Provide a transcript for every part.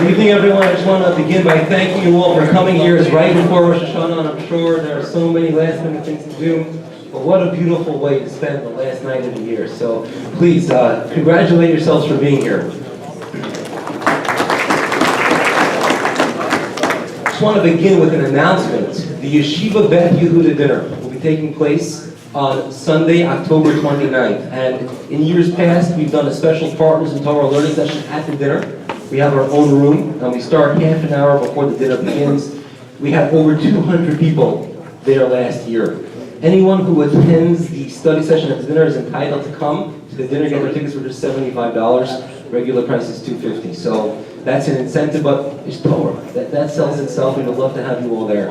Good evening, everyone. I just want to begin by thanking you all for coming here. It's right before Rosh Hashanah, and I'm sure there are so many last-minute things to do. But what a beautiful way to spend the last night of the year. So please, congratulate yourselves for being here. I just want to begin with an announcement. The Yeshiva Bet Yehuda dinner will be taking place on Sunday, October 29th. And in years past, we've done a special Partners in Torah learning session at the dinner. We have our own room, and we start half an hour before the dinner begins. We had over 200 people there last year. Anyone who attends the study session at the dinner is entitled to come to the dinner. Get their tickets for just $75. Regular price is $250. So that's an incentive, but it's Torah. That sells itself. We would love to have you all there.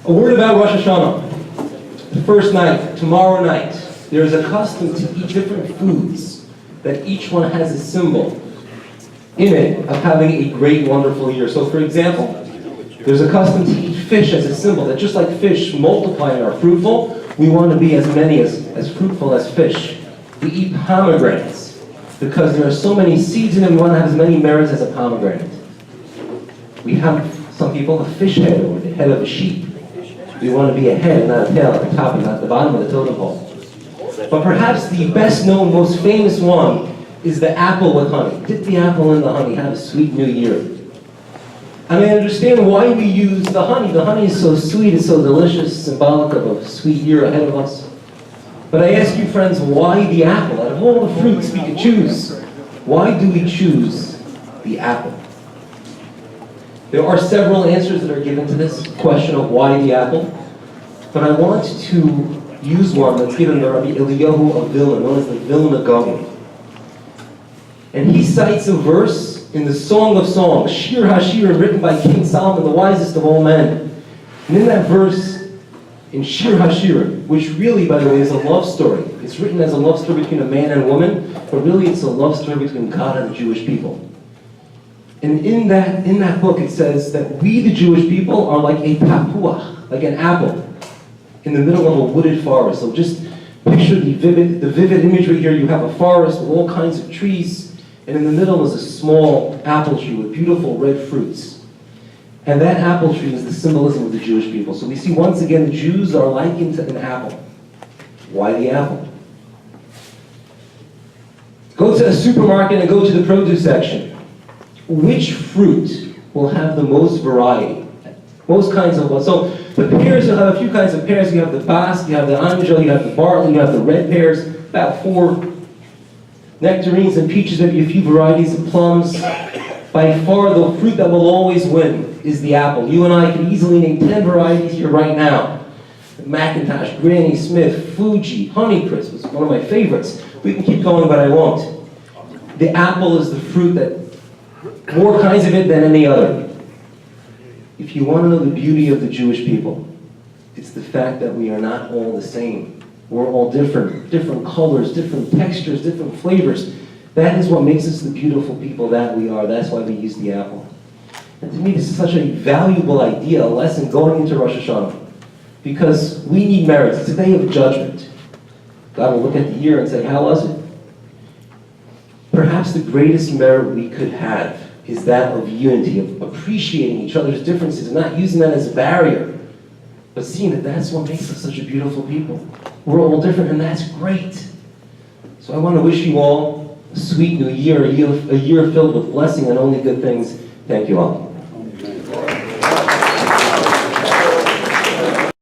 A word about Rosh Hashanah. The first night, tomorrow night, there is a custom to eat different foods that each one has a symbol in it of having a great, wonderful year. So for example, there's a custom to eat fish as a symbol that just like fish multiply and are fruitful, we want to be as many as fruitful as fish. We eat pomegranates because there are so many seeds in them, we want to have as many merits as a pomegranate. We have, some people, a fish head or the head of a sheep. We want to be a head and not a tail at the top and not at the bottom of the totem pole. But perhaps the best known, most famous one is the apple with honey. Dip the apple in the honey, have a sweet new year. And I understand why we use the honey. The honey is so sweet, it's so delicious, symbolic of a sweet year ahead of us. But I ask you friends, why the apple? Out of all the fruits we could choose, why do we choose the apple? There are several answers that are given to this question of why the apple. But I want to use one that's given by Rabbi Eliyahu of Vilna, known as the Vilna Gaon. And he cites a verse in the Song of Songs, Shir HaShirim, written by King Solomon, the wisest of all men. And in that verse, in Shir HaShirim, which really, by the way, is a love story. It's written as a love story between a man and a woman, but really it's a love story between God and the Jewish people. And in that book it says that we, the Jewish people, are like a tapuach, like an apple, in the middle of a wooded forest. So just picture the vivid imagery here. You have a forest with all kinds of trees, and in the middle is a small apple tree with beautiful red fruits. And that apple tree is the symbolism of the Jewish people. So we see once again the Jews are likened to an apple. Why the apple? Go to a supermarket and go to the produce section. Which fruit will have the most variety? Most kinds of what? So the pears, you'll have a few kinds of pears. You have the bas, you have the anjel, you have the barley, you have the red pears, about 4 nectarines and peaches, maybe a few varieties of plums. By far, the fruit that will always win is the apple. You and I can easily name 10 varieties here right now. Macintosh, Granny Smith, Fuji, Honeycrisp is one of my favorites. We can keep going, but I won't. The apple is the fruit that, more kinds of it than any other. If you want to know the beauty of the Jewish people, it's the fact that we are not all the same. We're all different colors, different textures, different flavors. That is what makes us the beautiful people that we are. That's why we use the apple. And to me, this is such a valuable idea, a lesson going into Rosh Hashanah. Because we need merits. It's a day of judgment. God will look at the year and say, how was it? Perhaps the greatest merit we could have is that of unity, of appreciating each other's differences, and not using that as a barrier, but seeing that that's what makes us such a beautiful people. We're all different, and that's great. So I want to wish you all a sweet new year, a year filled with blessing and only good things. Thank you all.